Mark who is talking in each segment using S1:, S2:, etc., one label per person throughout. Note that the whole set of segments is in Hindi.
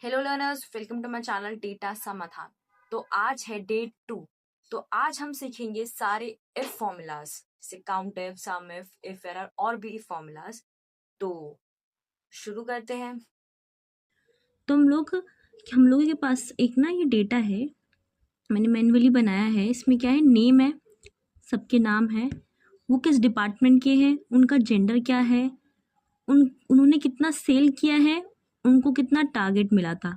S1: Hello learners, welcome to my channel data Samadhan. तो आज है डे 2। तो आज हम सीखेंगे सारे इफ फॉर्मूलाज, जैसे count if, sum if error और भी इफ फॉर्मूलाज। तो शुरू करते हैं।
S2: तो हम लोगों के पास एक ना ये डेटा है, मैंने मैन्युअली बनाया है। इसमें क्या है, नेम है, सबके नाम है, वो किस डिपार्टमेंट के हैं, उनका जेंडर क्या है, उन्होंने कितना सेल किया है, उनको कितना टारगेट मिला था।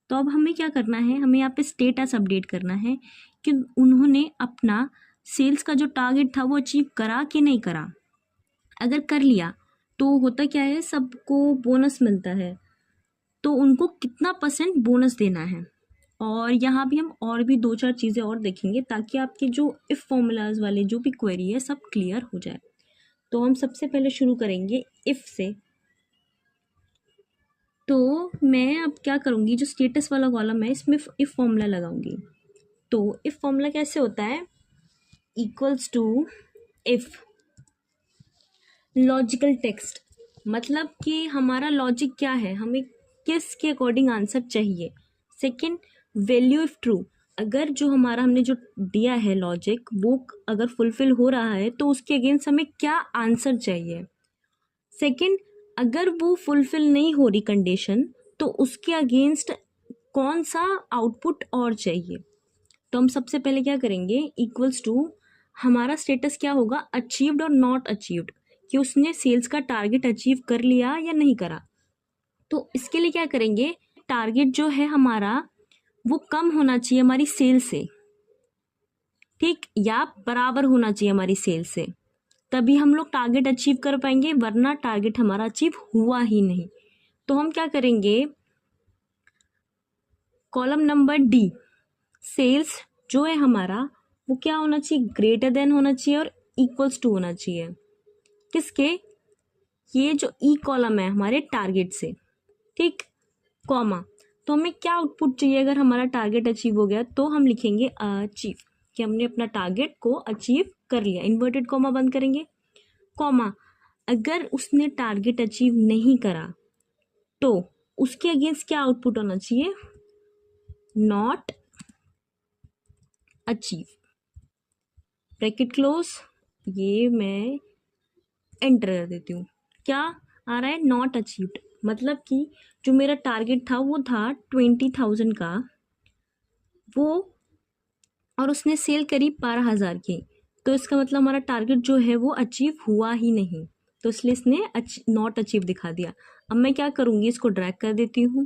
S2: तो अब हमें क्या करना है, हमें यहाँ पे स्टेटस अपडेट करना है कि उन्होंने अपना सेल्स का जो टारगेट था वो अचीव करा कि नहीं करा। अगर कर लिया तो होता क्या है, सबको बोनस मिलता है, तो उनको कितना परसेंट बोनस देना है। और यहाँ भी हम और भी दो चार चीज़ें और देखेंगे ताकि आपके जो इफ़ फॉर्मूलाज वाले जो भी क्वेरी है सब क्लियर हो जाए। तो हम सबसे पहले शुरू करेंगे इफ़ से। तो मैं अब क्या करूँगी, जो स्टेटस वाला कॉलम है इसमें इफ़ फॉर्मूला लगाऊंगी। तो इफ़ फॉर्मूला कैसे होता है, equals to if logical text, मतलब कि हमारा लॉजिक क्या है, हमें किस के अकॉर्डिंग आंसर चाहिए। सेकंड, वैल्यू इफ ट्रू, अगर जो हमारा हमने जो दिया है लॉजिक वो अगर फुलफिल हो रहा है तो उसके अगेंस्ट हमें क्या आंसर चाहिए। सेकंड, अगर वो फुलफिल नहीं हो रही कंडीशन तो उसके अगेंस्ट कौन सा आउटपुट और चाहिए। तो हम सबसे पहले क्या करेंगे, इक्वल्स टू हमारा स्टेटस क्या होगा, अचीव्ड और नॉट अचीव्ड, कि उसने सेल्स का टारगेट अचीव कर लिया या नहीं करा। तो इसके लिए क्या करेंगे, टारगेट जो है हमारा वो कम होना चाहिए हमारी सेल से, ठीक, या बराबर होना चाहिए हमारी सेल से, तभी हम लोग टारगेट अचीव कर पाएंगे, वरना टारगेट हमारा अचीव हुआ ही नहीं। तो हम क्या करेंगे, कॉलम नंबर डी, सेल्स जो है हमारा वो क्या होना चाहिए, ग्रेटर देन होना चाहिए और इक्वल्स टू होना चाहिए किसके, ये जो ई कॉलम है हमारे टारगेट से, ठीक, कॉमा। तो हमें क्या आउटपुट चाहिए, अगर हमारा टारगेट अचीव हो गया तो हम लिखेंगे अचीव, कि हमने अपना टारगेट को अचीव कर लिया, इन्वर्टेड कॉमा बंद करेंगे, कॉमा। अगर उसने टारगेट अचीव नहीं करा तो उसके अगेंस्ट क्या आउटपुट होना चाहिए, नॉट अचीव, ब्रैकेट क्लोज, ये मैं एंटर कर देती हूँ। क्या आ रहा है, नॉट अचीव्ड, मतलब कि जो मेरा टारगेट था वो था 20,000 का, वो और उसने सेल करी 12,000 की, तो इसका मतलब हमारा टारगेट जो है वो अचीव हुआ ही नहीं, तो इसलिए इसने नॉट अचीव दिखा दिया। अब मैं क्या करूँगी, इसको ड्रैग कर देती हूँ।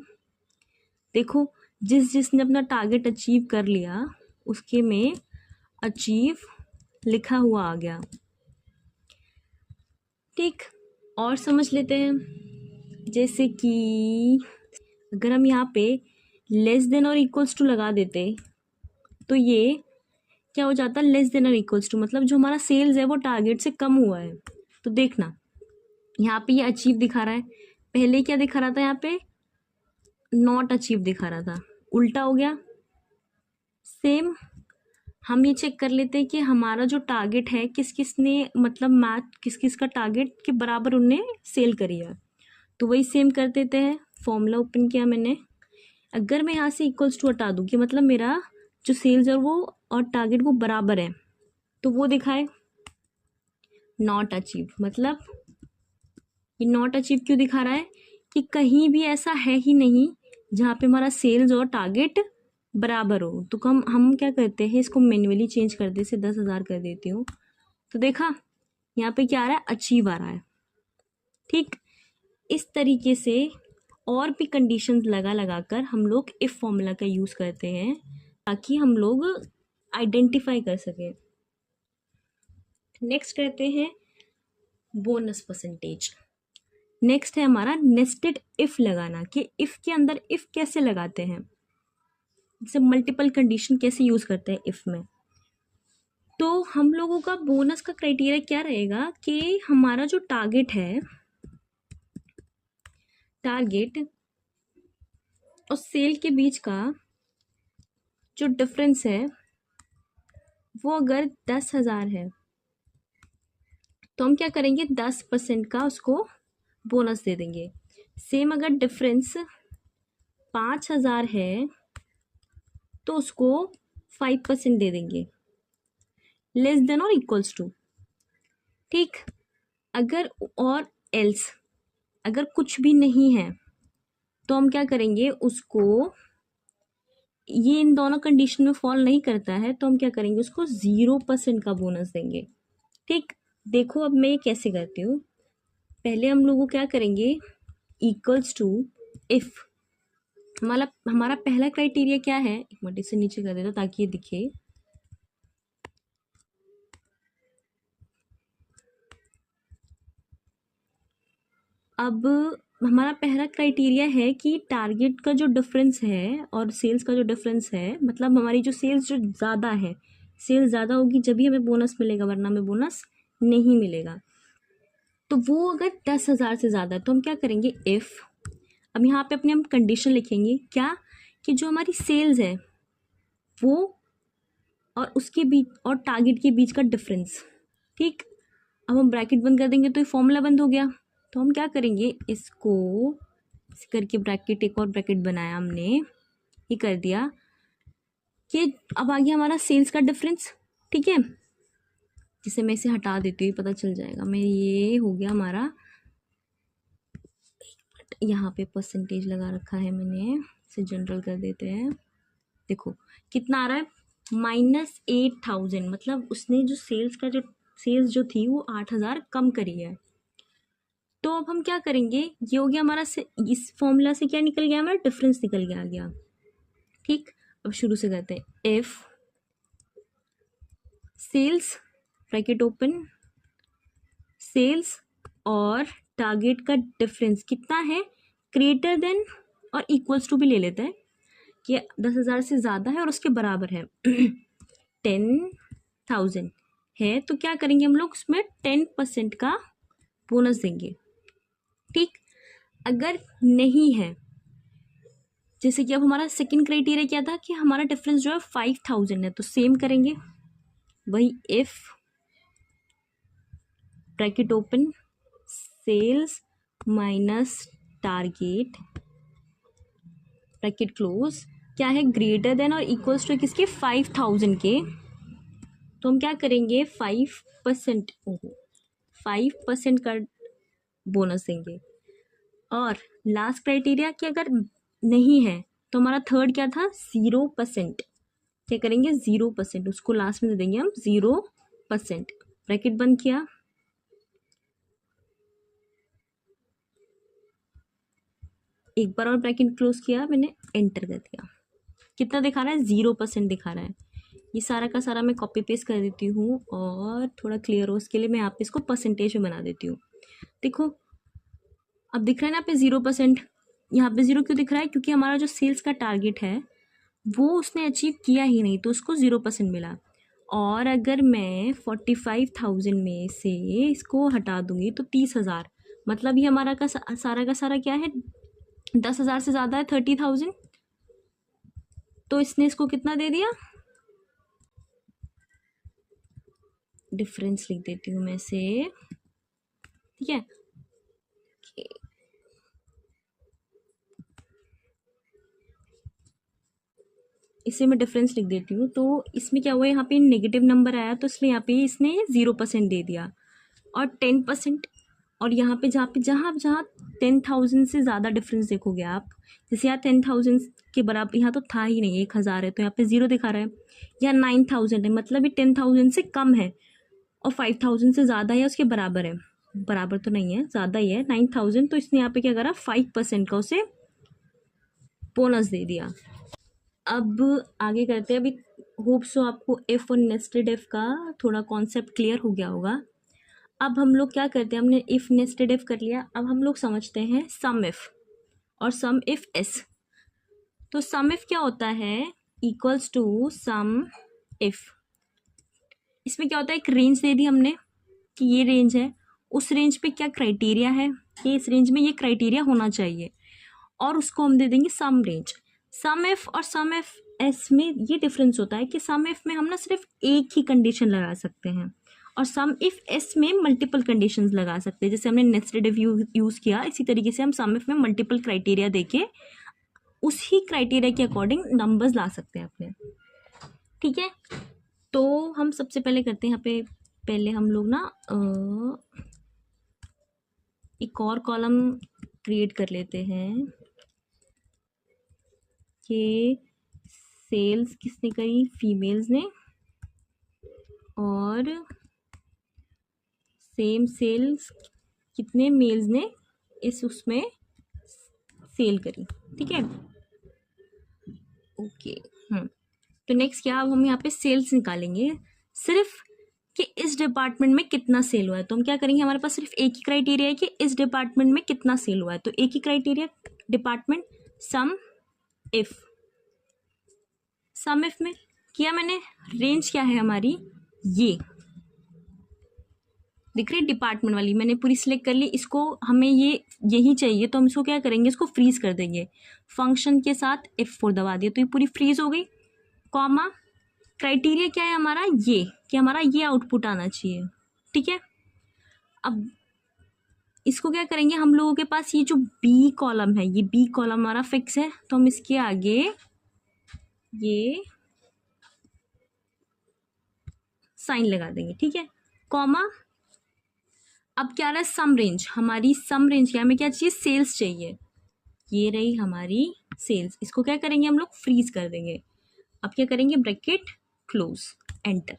S2: देखो, जिसने अपना टारगेट अचीव कर लिया उसके में अचीव लिखा हुआ आ गया, ठीक। और समझ लेते हैं, जैसे कि अगर हम यहाँ पे लेस देन और इक्वल्स टू लगा देते तो ये क्या हो जाता, लेस देन और इक्वल्स टू, मतलब जो हमारा सेल्स है वो टारगेट से कम हुआ है। तो देखना यहाँ पे ये अचीव दिखा रहा है, पहले क्या दिखा रहा था, यहाँ पे नॉट अचीव दिखा रहा था, उल्टा हो गया। सेम हम ये चेक कर लेते हैं कि हमारा जो टारगेट है किस किस ने, मतलब मैच किस किस का टारगेट के बराबर उनने सेल करी है। तो वही सेम कर देते हैं, फॉर्मूला ओपन किया मैंने। अगर मैं यहाँ से इक्वल्स टू हटा दूँ कि मतलब मेरा जो सेल्स है वो और टारगेट वो बराबर है, तो वो दिखाए नॉट अचीव, मतलब ये नॉट अचीव क्यों दिखा रहा है, कि कहीं भी ऐसा है ही नहीं जहाँ पे हमारा सेल्स और टारगेट बराबर हो। तो हम क्या करते हैं, इसको मैन्युअली चेंज कर दे, से 10,000 कर देती हूँ। तो देखा यहाँ पे क्या आ रहा है, अचीव आ रहा है, ठीक। इस तरीके से और भी कंडीशंस लगा कर हम लोग इफ फॉर्मूला का यूज़ करते हैं ताकि हम लोग आइडेंटिफाई कर सकें। नेक्स्ट कहते हैं बोनस परसेंटेज। नेक्स्ट है हमारा नेस्टेड इफ लगाना, कि इफ के अंदर इफ कैसे लगाते हैं, जैसे मल्टीपल कंडीशन कैसे यूज करते हैं इफ में। तो हम लोगों का बोनस का क्राइटेरिया क्या रहेगा, कि हमारा जो टारगेट है, टारगेट और सेल के बीच का जो डिफरेंस है वो अगर 10,000 है तो हम क्या करेंगे, 10% का उसको बोनस दे देंगे। सेम अगर डिफरेंस 5,000 है तो उसको 5% दे देंगे, लेस देन और इक्वल्स टू। ठीक, अगर और एल्स अगर कुछ भी नहीं है तो हम क्या करेंगे, उसको ये इन दोनों कंडीशन में फॉल नहीं करता है तो हम क्या करेंगे, उसको 0% का बोनस देंगे। ठीक, देखो अब मैं ये कैसे करती हूँ। पहले हम लोगों क्या करेंगे, इक्वल्स टू इफ हमारा पहला क्राइटेरिया क्या है, एक मिनट इसे नीचे कर देता ताकि ये दिखे। अब हमारा पहला क्राइटेरिया है कि टारगेट का जो डिफरेंस है और सेल्स का जो डिफरेंस है, मतलब हमारी जो सेल्स जो ज़्यादा है, सेल्स ज़्यादा होगी जब ही हमें बोनस मिलेगा, वरना हमें बोनस नहीं मिलेगा। तो वो अगर 10,000 से ज़्यादा है तो हम क्या करेंगे, इफ़, अब यहाँ पे अपने हम कंडीशन लिखेंगे क्या, कि जो हमारी सेल्स है वो और उसके बीच और टारगेट के बीच का डिफरेंस। ठीक, अब हम ब्रैकेट बंद कर देंगे तो ये फॉर्मूला बंद हो गया। तो हम क्या करेंगे, इसको इस करके ब्रैकेट, एक और ब्रैकेट बनाया हमने, ये कर दिया कि अब आ गया हमारा सेल्स का डिफरेंस। ठीक है, जिसे मैं इसे हटा देती हूँ, पता चल जाएगा। मैं ये हो गया हमारा, यहाँ पे परसेंटेज लगा रखा है मैंने, इसे जनरल कर देते हैं। देखो कितना आ रहा है, -8,000, मतलब उसने जो सेल्स जो थी वो 8,000 कम करी है। तो अब हम क्या करेंगे, ये हो गया हमारा, इस फॉर्मूला से क्या निकल गया, हमारा डिफरेंस निकल गया। ठीक, अब शुरू से करते हैं, if sales bracket open, sales और टारगेट का डिफरेंस कितना है, ग्रेटर देन और इक्वल्स टू भी ले लेते हैं कि 10,000 से ज़्यादा है और उसके बराबर है 10,000 है, तो क्या करेंगे हम लोग, उसमें 10% का बोनस देंगे। ठीक, अगर नहीं है, जैसे कि अब हमारा सेकंड क्राइटेरिया क्या था कि हमारा डिफरेंस जो है 5,000 है, तो सेम करेंगे वही, if bracket open, sales minus target bracket close, क्या है, ग्रेटर देन और इक्वल्स टू किसके, 5,000 के। तो हम क्या करेंगे, 5% का बोनस देंगे। और लास्ट क्राइटेरिया कि अगर नहीं है तो हमारा थर्ड क्या था, 0%, क्या करेंगे, 0%, उसको लास्ट में दे देंगे हम 0%। ब्रैकेट बंद किया, एक बार और ब्रैकेट क्लोज किया, मैंने एंटर कर दिया। कितना दिखा रहा है, 0% दिखा रहा है। ये सारा का सारा मैं कॉपी पेस्ट कर देती हूँ और थोड़ा क्लियर हो उसके लिए मैं यहाँ पे इसको परसेंटेज में बना देती हूँ। देखो अब दिख रहा है ना यहाँ पे 0%, यहाँ पे 0 क्यों दिख रहा है, क्योंकि हमारा जो सेल्स का टारगेट है वो उसने अचीव किया ही नहीं, तो उसको 0% मिला। और अगर मैं 45,000 में से इसको हटा दूंगी तो 30,000, मतलब ये हमारा का सारा क्या है, 10,000 से ज़्यादा है, 30,000। तो इसने इसको कितना दे दिया, डिफरेंस लिख देती हूँ मैं से, ठीक है। इसे मैं डिफरेंस लिख देती हूँ। तो इसमें क्या हुआ, यहाँ पे नेगेटिव नंबर आया तो इसलिए यहाँ पे इसने 0% दे दिया, और 10%, और यहाँ पे जहाँ 10,000 से ज़्यादा डिफरेंस देखोगे आप, जैसे यहाँ 10,000 के बराबर यहाँ तो था ही नहीं, 1,000 है तो यहाँ पे 0 दिखा रहा है, या 9,000 है मतलब ये 10,000 से कम है, और 5,000 से ज़्यादा है उसके बराबर है, बराबर तो नहीं है, ज़्यादा ही है 9,000, तो इसने यहाँ पे क्या करा, 5% का उसे बोनस दे दिया। अब आगे करते हैं। अभी होप सो आपको एफ और नेस्टेड एफ का थोड़ा कॉन्सेप्ट क्लियर हो गया होगा। अब हम लोग क्या करते हैं, हमने इफ नेस्टेड एफ कर लिया, अब हम लोग समझते हैं सम इफ और सम इफ एस। तो सम इफ क्या होता है, इक्वल्स टू सम इफ। इसमें क्या होता है, एक रेंज दे दी हमने कि ये रेंज है, उस रेंज पे क्या क्राइटेरिया है कि इस रेंज में ये क्राइटेरिया होना चाहिए, और उसको हम दे देंगे सम रेंज। सम एफ और सम एफ एस में ये डिफरेंस होता है कि सम एफ में हम ना सिर्फ एक ही कंडीशन लगा सकते हैं, और सम इफ एस में मल्टीपल कंडीशंस लगा सकते हैं। जैसे हमने नेस्टेड इफ यूज़ किया, इसी तरीके से हम सम इफ में मल्टीपल क्राइटेरिया देके उसी क्राइटेरिया के अकॉर्डिंग नंबर्स ला सकते हैं अपने, ठीक है। तो हम सबसे पहले करते हैं यहाँ पे, पहले हम लोग ना एक और कॉलम क्रिएट कर लेते हैं कि सेल्स किसने करी, फीमेल्स ने, और सेम सेल्स कितने मेल्स ने इस उसमें सेल करी, ठीक है। ओके, तो नेक्स्ट क्या, अब हम यहाँ पे सेल्स निकालेंगे सिर्फ कि इस डिपार्टमेंट में कितना सेल हुआ है। तो हम क्या करेंगे, हमारे पास सिर्फ एक ही क्राइटेरिया है कि इस डिपार्टमेंट में कितना सेल हुआ है, तो एक ही क्राइटेरिया, डिपार्टमेंट सम इफ में किया मैंने, रेंज क्या है हमारी, ये दिख रही है डिपार्टमेंट वाली, मैंने पूरी सिलेक्ट कर ली। इसको हमें यही चाहिए, तो हम इसको क्या करेंगे, इसको फ्रीज कर देंगे, फंक्शन के साथ F4 दबा दिया तो ये पूरी फ्रीज हो गई। कॉमा, क्राइटेरिया क्या है हमारा, ये कि हमारा ये आउटपुट आना चाहिए, ठीक है। अब इसको क्या करेंगे, हम लोगों के पास ये जो बी कॉलम है, ये बी कॉलम हमारा फिक्स है, तो हम इसके आगे ये साइन लगा देंगे, ठीक है। कॉमा, अब क्या रहा है, सम रेंज, हमारी सम रेंज क्या, हमें क्या चाहिए, सेल्स चाहिए, ये रही हमारी सेल्स। इसको क्या करेंगे, हम लोग फ्रीज कर देंगे। अब क्या करेंगे, ब्रैकेट क्लोज, एंटर,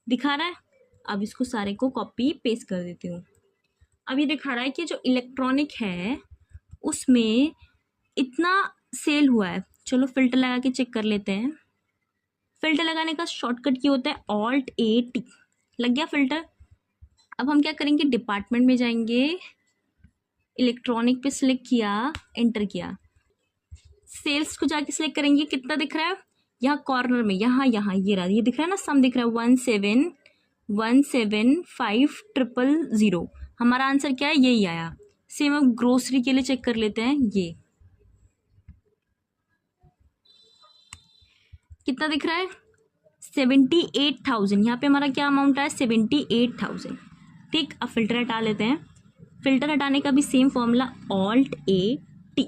S2: दिखा रहा है। अब इसको सारे को कॉपी पेस्ट कर देती हूँ। अब ये दिखा रहा है कि जो इलेक्ट्रॉनिक है उसमें इतना सेल हुआ है। चलो फिल्टर लगा के चेक कर लेते हैं। फिल्टर लगाने का शॉर्टकट क्या होता है, Alt+A+T, लग गया फिल्टर। अब हम क्या करेंगे, डिपार्टमेंट में जाएंगे, इलेक्ट्रॉनिक पे सिलेक्ट किया, एंटर किया, सेल्स को जाके सिलेक्ट करेंगे, कितना दिख रहा है, यहाँ कॉर्नर में, यहाँ ये रहा, ये दिख रहा है ना, सम दिख रहा है 1717500, हमारा आंसर क्या है, यही आया। सेम अब ग्रोसरी के लिए चेक कर लेते हैं, ये कितना दिख रहा है, 78,000, यहाँ पे हमारा क्या अमाउंट आया, 78,000, ठीक। अब फिल्टर हटा लेते हैं। फिल्टर हटाने का भी सेम फॉर्मूला, Alt+A+T,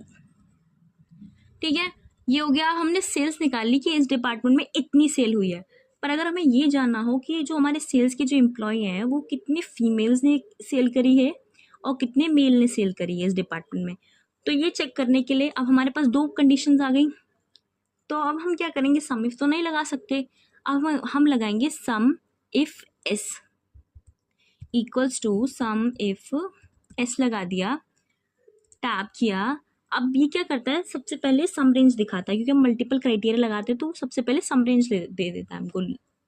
S2: ठीक है। ये हो गया, हमने सेल्स निकाली कि इस डिपार्टमेंट में इतनी सेल हुई है। पर अगर हमें ये जानना हो कि जो हमारे सेल्स के जो एम्प्लॉय हैं वो कितने फीमेल्स ने सेल करी है और कितने मेल ने सेल करी है इस डिपार्टमेंट में, तो ये चेक करने के लिए अब हमारे पास दो कंडीशंस आ गई। तो अब हम क्या करेंगे, सम इफ तो नहीं लगा सकते, अब हम लगाएंगे सम if S equals to some if S, लगा दिया, टैब किया। अब ये क्या करता है, सबसे पहले सम रेंज दिखाता है, क्योंकि हम मल्टीपल क्राइटेरिया लगाते हैं तो सबसे पहले सम रेंज दे देता है हमको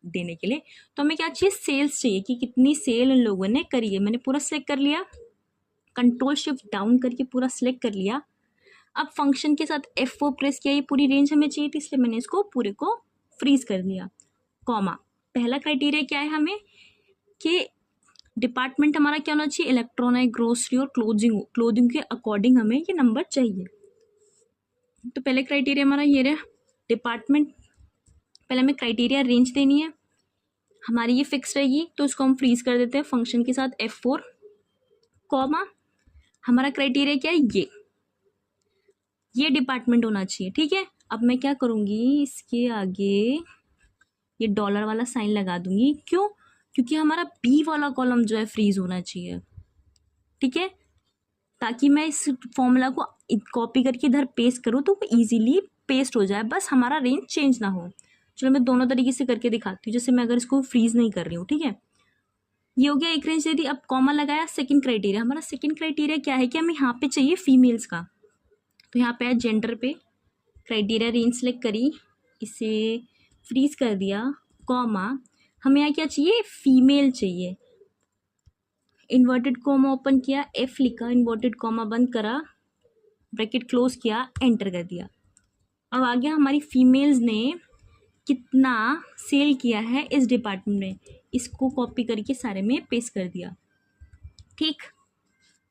S2: देने के लिए। तो हमें क्या चाहिए, सेल्स चाहिए कि कितनी सेल इन लोगों ने करी है। मैंने पूरा सिलेक्ट कर लिया, कंट्रोल शिफ्ट डाउन करके पूरा सिलेक्ट कर लिया। अब फंक्शन के साथ F4 प्रेस किया, ये पूरी रेंज हमें चाहिए थी, इसलिए मैंने इसको पूरे को फ्रीज कर दिया। कॉमा, पहला क्राइटेरिया क्या है हमें कि डिपार्टमेंट हमारा क्या होना चाहिए, इलेक्ट्रॉनिक, ग्रोसरी और क्लोथिंग के अकॉर्डिंग हमें ये नंबर चाहिए। तो पहले क्राइटेरिया हमारा ये रहा, डिपार्टमेंट, पहले हमें क्राइटेरिया रेंज देनी है, हमारी ये फिक्स रहेगी, तो इसको हम फ्रीज कर देते हैं फंक्शन के साथ F4, कॉमा, हमारा क्राइटेरिया क्या है, ये डिपार्टमेंट होना चाहिए, ठीक है। अब मैं क्या करूँगी, इसके आगे ये डॉलर वाला साइन लगा दूंगी, क्यों, क्योंकि हमारा बी वाला कॉलम जो है फ्रीज होना चाहिए, ठीक है, ताकि मैं इस फॉर्मूला को कॉपी करके इधर पेस्ट करूँ तो वो ईजिली पेस्ट हो जाए, बस हमारा रेंज चेंज ना हो। चलो मैं दोनों तरीके से करके दिखाती हूँ, जैसे मैं अगर इसको फ्रीज नहीं कर रही हूँ, ठीक है, ये हो गया एक रेंज दे दी। अब कॉमा लगाया, सेकंड क्राइटेरिया, हमारा सेकंड क्राइटेरिया क्या है कि हमें यहाँ पे चाहिए फीमेल्स का, तो यहाँ पे जेंडर पे क्राइटेरिया रेंज सेलेक्ट करी, इसे फ्रीज कर दिया, कॉमा, हमें यहाँ क्या चाहिए, फीमेल चाहिए, इन्वर्टेड कॉमा ओपन किया, F लिखा, इन्वर्टेड कॉमा बंद करा, ब्रैकेट क्लोज किया, एंटर कर दिया। अब आ गया हमारी फीमेल्स ने कितना सेल किया है इस डिपार्टमेंट में, इसको कॉपी करके सारे में पेस्ट कर दिया, ठीक।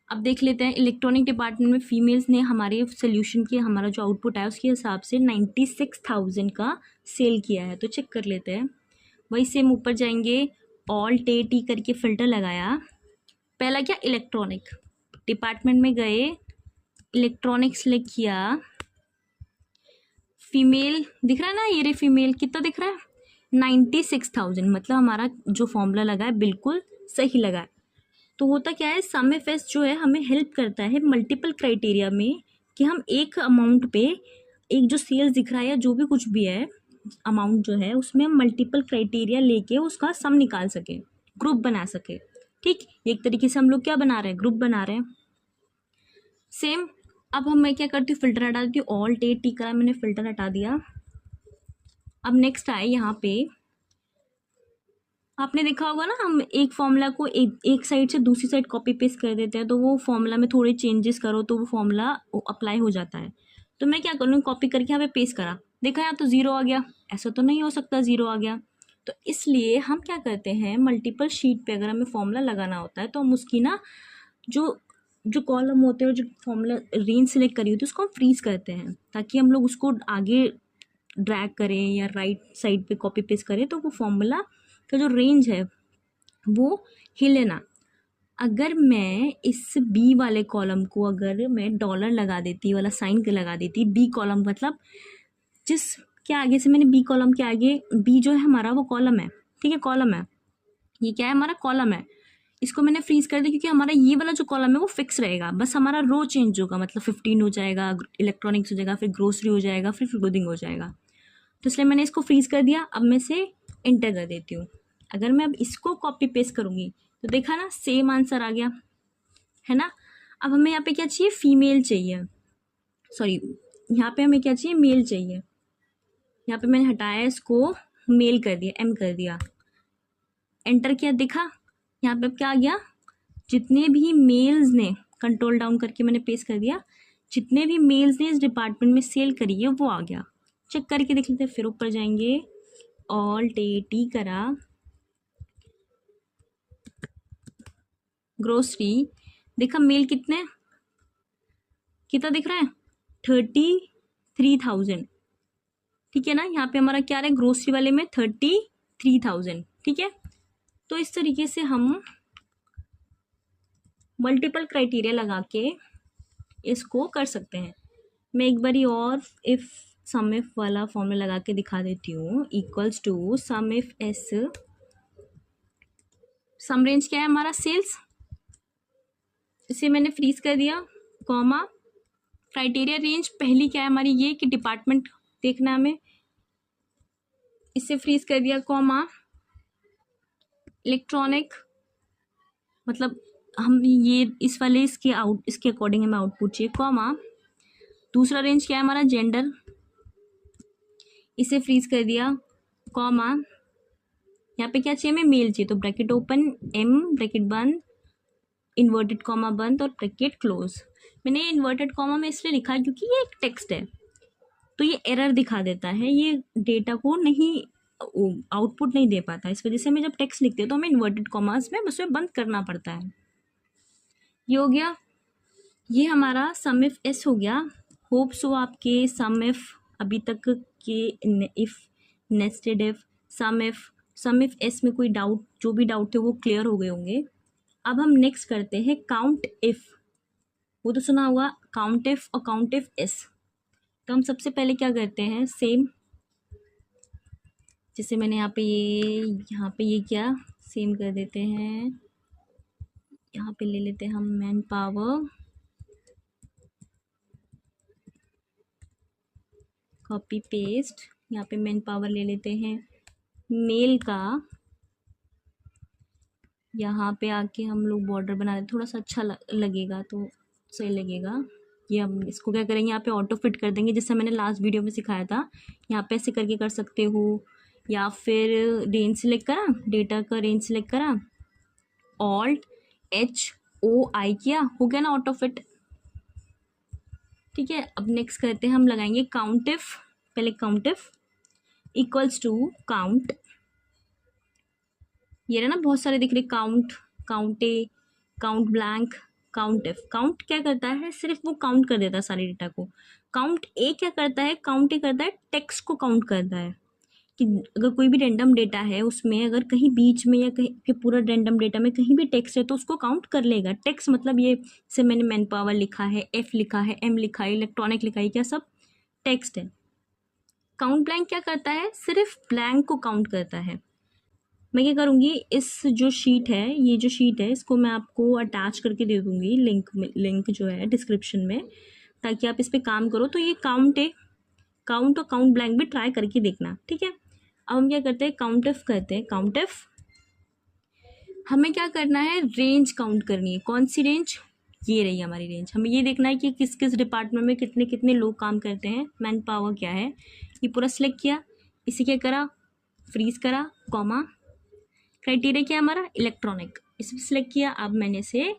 S2: अब देख लेते हैं, इलेक्ट्रॉनिक डिपार्टमेंट में फीमेल्स ने हमारे सोल्यूशन के, हमारा जो आउटपुट आया उसके हिसाब से 96,000 का सेल किया है, तो चेक कर लेते हैं। वही सेम ऊपर जाएंगे, Alt+A+T करके फिल्टर लगाया, पहला क्या, इलेक्ट्रॉनिक, डिपार्टमेंट में गए, इलेक्ट्रॉनिक सेलेक्ट किया, फीमेल दिख रहा है ना, ये रे फीमेल कितना दिख रहा है 96,000, मतलब हमारा जो फॉर्मूला लगा है बिल्कुल सही लगा है। तो होता क्या है, सम एफ एस जो है हमें हेल्प करता है मल्टीपल क्राइटेरिया में कि हम एक अमाउंट पे एक जो सेल्स दिख रहा है या जो भी कुछ भी है अमाउंट जो है उसमें हम मल्टीपल क्राइटेरिया लेके उसका सम निकाल सके, ग्रुप बना सके। ठीक, एक तरीके से हम लोग क्या बना रहे हैं, ग्रुप बना रहे हैं। सेम अब मैं क्या करती हूँ, फिल्टर हटा देती हूँ, ऑल टे टी करा मैंने, फिल्टर हटा दिया। अब नेक्स्ट आए यहाँ पे, आपने देखा होगा ना हम एक फॉर्मूला को एक साइड से दूसरी साइड कॉपी पेस्ट कर देते हैं तो वो फॉर्मूला में थोड़े चेंजेस करो तो वो फॉर्मूला अप्लाई हो जाता है। तो मैं क्या करूँ, कॉपी करके यहाँ पे पेस्ट करा, देखा यहाँ तो ज़ीरो आ गया, ऐसा तो नहीं हो सकता ज़ीरो आ गया। तो इसलिए हम क्या करते हैं, मल्टीपल शीट पे अगर हमें फॉर्मूला लगाना होता है तो हम उसकी ना जो जो कॉलम होते हैं, जो फॉर्मूला रेंज सेलेक्ट करी होती है उसको हम फ्रीज करते हैं ताकि हम लोग उसको आगे ड्रैग करें या राइट साइड पे कॉपी पेस्ट करें तो वो फॉर्मूला का जो रेंज है वो हिले ना। अगर मैं इस बी वाले कॉलम को अगर मैं डॉलर लगा देती वाला साइन लगा देती, बी कॉलम मतलब जिस के आगे से मैंने बी कॉलम के आगे, बी जो है हमारा वो कॉलम है, ठीक है कॉलम है, ये क्या है हमारा कॉलम है, इसको मैंने फ्रीज कर दिया क्योंकि हमारा ये वाला जो कॉलम है वो फिक्स रहेगा, बस हमारा रो चेंज होगा, मतलब 15 हो जाएगा, इलेक्ट्रॉनिक्स हो जाएगा, फिर ग्रोसरी हो जाएगा, फिर क्लोथिंग हो जाएगा। तो इसलिए मैंने इसको फ्रीज कर दिया। अब मैं इसे एंटर कर देती हूँ। अगर मैं अब इसको कॉपी पेस्ट करूँगी तो देखा ना सेम आंसर आ गया है ना। अब हमें यहाँ पे क्या चाहिए, फीमेल चाहिए, सॉरी यहाँ पे हमें क्या चाहिए, मेल चाहिए। यहाँ पे मैंने हटाया इसको, मेल कर दिया, एम कर दिया, एंटर किया, देखा यहाँ पे क्या आ गया, जितने भी मेल्स ने, कंट्रोल डाउन करके मैंने पेस्ट कर दिया, जितने भी मेल्स ने इस डिपार्टमेंट में सेल करी है वो आ गया। चेक करके देख लेते हैं, फिर ऊपर जाएंगे, ऑल टी करा, ग्रोसरी, देखा मेल कितने, कितना दिख रहा है 33,000, ठीक है ना। यहाँ पे हमारा क्या रहा है, ग्रोसरी वाले में 33,000, ठीक है। तो इस तरीके से हम मल्टीपल क्राइटेरिया लगा के इसको कर सकते हैं। मैं एक बारी और इफ सम इफ वाला फॉर्मूला लगा के दिखा देती हूँ, equals to some if s, sum range क्या है हमारा सेल्स, इसे मैंने फ्रीज कर दिया, कॉमा क्राइटेरिया रेंज पहली क्या है हमारी ये कि डिपार्टमेंट देखना है हमें, इसे फ्रीज कर दिया, कॉमा इलेक्ट्रॉनिक, मतलब हम ये इस वाले इसके अकॉर्डिंग हमें आउटपुट चाहिए, कॉमा दूसरा रेंज क्या है हमारा जेंडर, इसे फ्रीज कर दिया, कॉमा यहाँ पे क्या चाहिए हमें, मेल चाहिए, तो ब्रैकेट ओपन, एम ब्रैकेट बंद, इन्वर्टेड कॉमा बंद और ब्रैकेट क्लोज। मैंने ये इन्वर्टेड कॉमा में इसलिए लिखा है क्योंकि ये एक टेक्स्ट है तो ये एरर दिखा देता है, ये डेटा को नहीं आउटपुट नहीं दे पाता, इस वजह से हमें जब टेक्स्ट लिखते हैं तो हमें इन्वर्टेड कॉमास में उसमें बंद करना पड़ता है। ये हो गया, ये हमारा सम इफ एस हो गया। होप सो आपके सम इफ अभी तक के if, nested if, sum if s में कोई डाउट, जो भी डाउट थे वो क्लियर हो गए होंगे। अब हम नेक्स्ट करते हैं काउंट इफ, वो तो सुना होगा काउंट इफ और काउंट इफ एस। तो हम सबसे पहले क्या करते हैं, सेम जैसे मैंने यहाँ पे ये किया, सेम कर देते हैं, यहाँ पे ले लेते हैं हम मैन पावर, कॉपी पेस्ट, यहाँ पे मैन पावर ले लेते हैं मेल का, यहाँ पे आके हम लोग बॉर्डर बना देते, थोड़ा सा अच्छा लगेगा तो सही लगेगा। ये हम इसको क्या करेंगे, यहाँ पे ऑटो फिट कर देंगे, जैसे मैंने लास्ट वीडियो में सिखाया था, यहाँ पे ऐसे करके कर सकते हो, या फिर रेंज सिलेक्ट करा, डेटा का रेंज सिलेक्ट करा, ऑल्ट HOI किया, हो गया ना ऑटो फिट, ठीक है। अब नेक्स्ट करते हैं, हम लगाएंगे काउंट इफ, पहले count if equals to count, ये रहा ना बहुत सारे दिख रहे, count, count a, count blank, count if. Count क्या करता है, सिर्फ वो काउंट कर देता है सारे डेटा को। काउंट ए क्या करता है, काउंट ए करता है टेक्स्ट को काउंट करता है, कि अगर कोई भी रैंडम डेटा है उसमें अगर कहीं बीच में या कहीं पूरा रैंडम डेटा में कहीं भी टेक्स्ट है तो उसको काउंट कर लेगा। टेक्स्ट मतलब ये से मैंने मैन पावर लिखा है, एफ लिखा है, एम लिखा है, इलेक्ट्रॉनिक लिखा है, क्या सब टेक्स्ट है। काउंट ब्लैंक क्या करता है, सिर्फ ब्लैंक को काउंट करता है। मैं क्या करूँगी, इस जो शीट है, ये जो शीट है इसको मैं आपको अटैच करके दे दूँगी लिंक जो है डिस्क्रिप्शन में, ताकि आप इस पर काम करो। तो ये काउंट है, काउंट और काउंट ब्लैंक भी ट्राई करके देखना, ठीक है। अब हम क्या करते हैं, काउंट इफ करते हैं। काउंट इफ हमें क्या करना है, रेंज काउंट करनी है। कौन सी रेंज, ये रही हमारी रेंज। हमें ये देखना है कि किस किस डिपार्टमेंट में कितने कितने लोग काम करते हैं, मैन पावर क्या है। ये पूरा सिलेक्ट किया, इसे क्या करा, फ्रीज करा, कॉमा, क्राइटेरिया क्या है हमारा, इलेक्ट्रॉनिक, इसे सिलेक्ट किया। अब मैंने इसे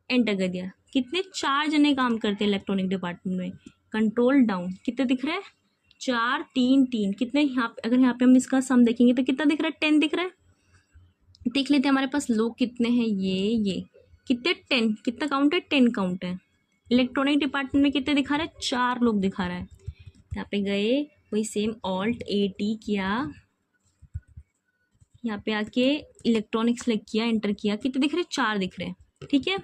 S2: एंटर कर दिया। कितने, 4 जने काम करते हैं इलेक्ट्रॉनिक डिपार्टमेंट में। कंट्रोल डाउन, कितने दिख रहे हैं, 4 3 3, कितने यहाँ पे, अगर यहाँ पे हम इसका सम देखेंगे तो कितना दिख रहा है, 10 दिख रहा है। देख लेते हैं हमारे पास लोग कितने हैं, ये कितने, 10, कितना काउंट है, 10 काउंट है। इलेक्ट्रॉनिक डिपार्टमेंट में कितने दिखा रहा है, 4 लोग दिखा रहा है। यहाँ पे गए, वही सेम ऑल्ट AT किया, यहाँ पे आके इलेक्ट्रॉनिक सेलेक्ट किया, एंटर किया, कितने दिख रहे हैं, 4 दिख रहे हैं, ठीक है।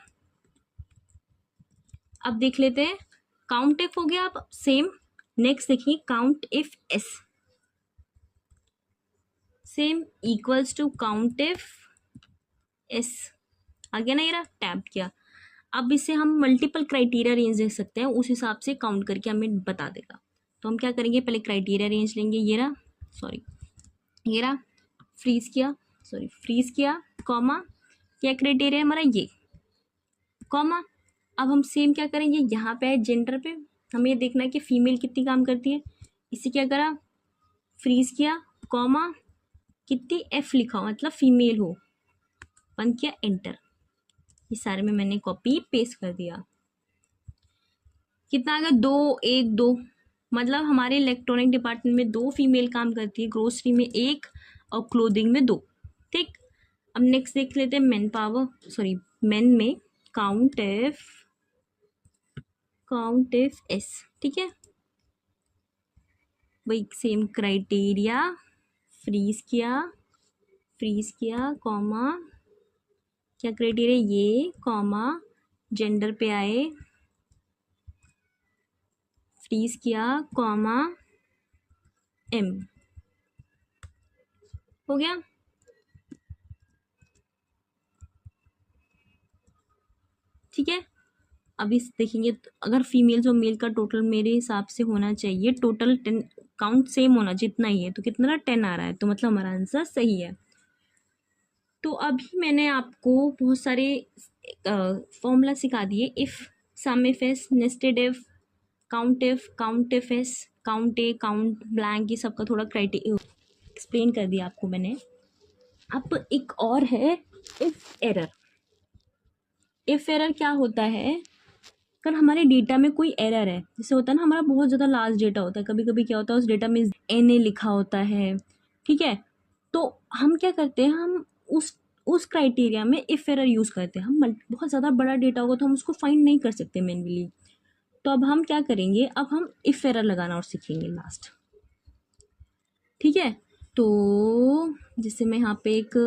S2: अब देख लेते हैं, काउंट इफ हो गया। अब सेम नेक्स्ट देखिए, count if S, same equals to count if S, आ गया ना, ये रहा, टैब किया। अब इसे हम मल्टीपल क्राइटेरिया रेंज दे सकते हैं, उस हिसाब से काउंट करके हमें बता देगा। तो हम क्या करेंगे, पहले क्राइटेरिया रेंज लेंगे, ये रहा, सॉरी ये रहा, फ्रीज किया, सॉरी फ्रीज किया, कॉमा, क्या क्राइटेरिया है हमारा, ये, कॉमा। अब हम सेम क्या करेंगे, यहाँ पे है जेंडर पे, हमें ये देखना है कि फीमेल कितनी काम करती है। इसे क्या करा, फ्रीज किया, कॉमा, कितनी, F लिखा हो, मतलब फीमेल हो, बंद किया, एंटर। ये सारे में मैंने कॉपी पेस्ट कर दिया। कितना आ गया, 2 1 2, मतलब हमारे इलेक्ट्रॉनिक डिपार्टमेंट में 2 फीमेल काम करती है, ग्रोसरी में 1 और क्लोथिंग में 2, ठीक। अब नेक्स्ट देख लेते हैं मैन पावर, सॉरी मैन में काउंट इफ एस, ठीक है। वही सेम क्राइटेरिया, फ्रीज किया, कॉमा, क्या क्राइटेरिया, ये, कॉमा, जेंडर पे आए, फ्रीज किया, कॉमा, M, हो गया। ठीक है। अब इस देखेंगे तो अगर फीमेल्स और मेल का टोटल मेरे हिसाब से होना चाहिए, टोटल 10 काउंट सेम होना जितना ही है, तो कितना 10 आ रहा है, तो मतलब हमारा आंसर सही है। तो अभी मैंने आपको बहुत सारे फॉर्मूला सिखा दिए, if, sum if s, nested if, count if s, count a, count blank, ये सबका थोड़ा क्राइटेरिया एक्सप्लेन कर दिया आपको मैंने। अब एक और है इफ एरर। इफ एरर क्या होता है, अगर हमारे डेटा में कोई एरर है, जैसे होता है ना, हमारा बहुत ज़्यादा लार्ज डेटा होता है, कभी कभी क्या होता है उस डेटा में NA लिखा होता है, ठीक है। तो हम क्या करते हैं, हम उस क्राइटेरिया में इफ एरर यूज़ करते हैं। हम बहुत ज़्यादा बड़ा डेटा होगा तो हम उसको फाइंड नहीं कर सकते मैन्युअली, तो अब हम क्या करेंगे, अब हम इफ एरर लगाना और सीखेंगे लास्ट, ठीक है। तो जैसे मैं यहाँ पे एक,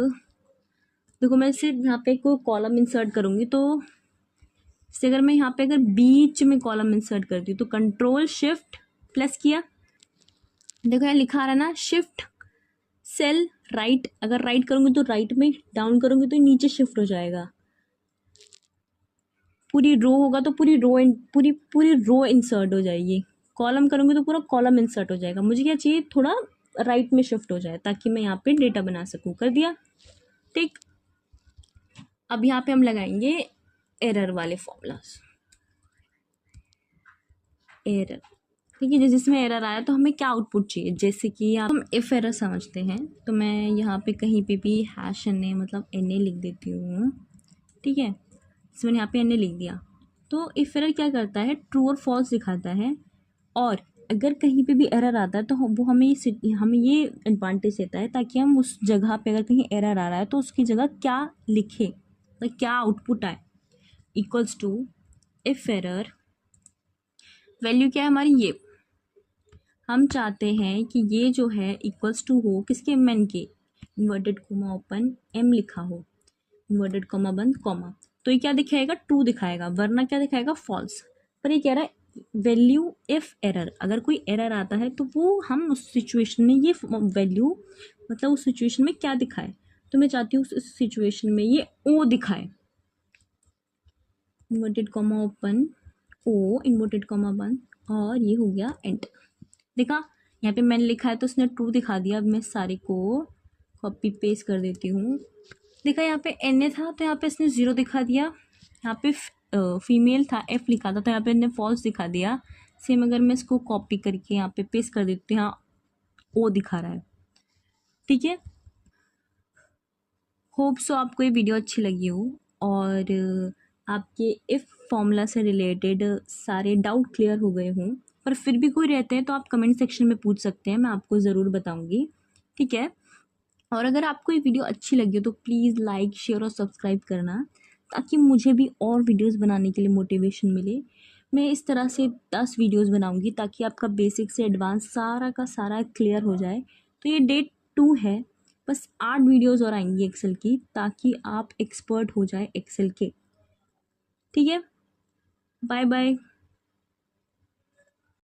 S2: देखो मैं सिर्फ यहाँ पे एक कॉलम इंसर्ट करूँगी, तो जैसे अगर मैं यहाँ पे अगर बीच में कॉलम इंसर्ट करती हूँ तो कंट्रोल शिफ्ट प्लस किया, देखो यहाँ लिखा आ रहा है ना, शिफ्ट सेल राइट, अगर राइट करूँगी तो राइट में, डाउन करूँगी तो नीचे शिफ्ट हो जाएगा, पूरी रो होगा तो पूरी रो इंसर्ट हो जाएगी, कॉलम करूँगी तो पूरा कॉलम इंसर्ट हो जाएगा। मुझे क्या चाहिए, थोड़ा राइट में शिफ्ट हो जाए ताकि मैं यहाँ पे डेटा बना सकूँ, कर दिया, ठीक। अब यहाँ पे हम लगाएंगे एरर वाले फॉर्मूलाज, एरर, ठीक है। जिसमें एरर आया तो हमें क्या आउटपुट चाहिए, जैसे कि हम इफ एरर समझते हैं, तो मैं यहाँ पे कहीं पे भी #NA मतलब NA लिख देती हूँ, ठीक है। इसमें यहाँ पे NA लिख दिया, तो इफ एरर क्या करता है, ट्रू और फॉल्स दिखाता है, और अगर कहीं पे भी एरर आता है तो वो हमें ये एडवांटेज देता है, ताकि हम उस जगह पे अगर कहीं एरर आ रहा है तो उसकी जगह क्या लिखे, मतलब क्या आउटपुट आए, equals to if error, value क्या है हमारी, ये हम चाहते हैं कि ये जो है इक्वल्स टू हो किसके, मैन के, इन्वर्टेड कोमा ओपन M लिखा हो, इन्वर्टेड कोमा बंद, कोमा, तो ये क्या दिखाएगा, ट्रू दिखाएगा, वरना क्या दिखाएगा, फॉल्स। पर ये कह रहा है वैल्यू इफ एरर, अगर कोई एरर आता है तो वो हम उस सिचुएशन में ये वैल्यू, मतलब उस सिचुएशन में क्या दिखाए, तो मैं चाहती हूँ उस सिचुएशन में ये ओ दिखाए, इन्वर्टेड कॉमा ओपन, ओ इन्वर्टेड कॉमा बंद, और ये हो गया एंटर। देखा यहाँ पे मैंने लिखा है तो उसने ट्रू दिखा दिया। अब मैं सारे को कॉपी पेस्ट कर देती हूँ। देखा यहाँ पे एन था तो यहाँ पे इसने ज़ीरो दिखा दिया, यहाँ पे फीमेल था एफ लिखा था तो यहाँ पे इसने फॉल्स दिखा दिया। सेम अगर मैं इसको कॉपी करके यहाँ पे पेस्ट कर देती हूँ, यहाँ ओ दिखा रहा है। ठीक है, होप सो आपको ये वीडियो अच्छी लगी हो और आपके इफ़ फॉर्मूला से रिलेटेड सारे डाउट क्लियर हो गए हों। पर फिर भी कोई रहते हैं तो आप कमेंट सेक्शन में पूछ सकते हैं, मैं आपको ज़रूर बताऊंगी। ठीक है, और अगर आपको ये वीडियो अच्छी लगी हो तो प्लीज़ लाइक शेयर और सब्सक्राइब करना, ताकि मुझे भी और वीडियोस बनाने के लिए मोटिवेशन मिले। मैं इस तरह से 10 वीडियोस बनाऊंगी ताकि आपका बेसिक से एडवांस सारा का सारा क्लियर हो जाए। तो ये डे 2 है, बस 8 वीडियोस और आएंगी एक्सेल की, ताकि आप एक्सपर्ट हो जाए एक्सेल के। ठीक है, बाय बाय।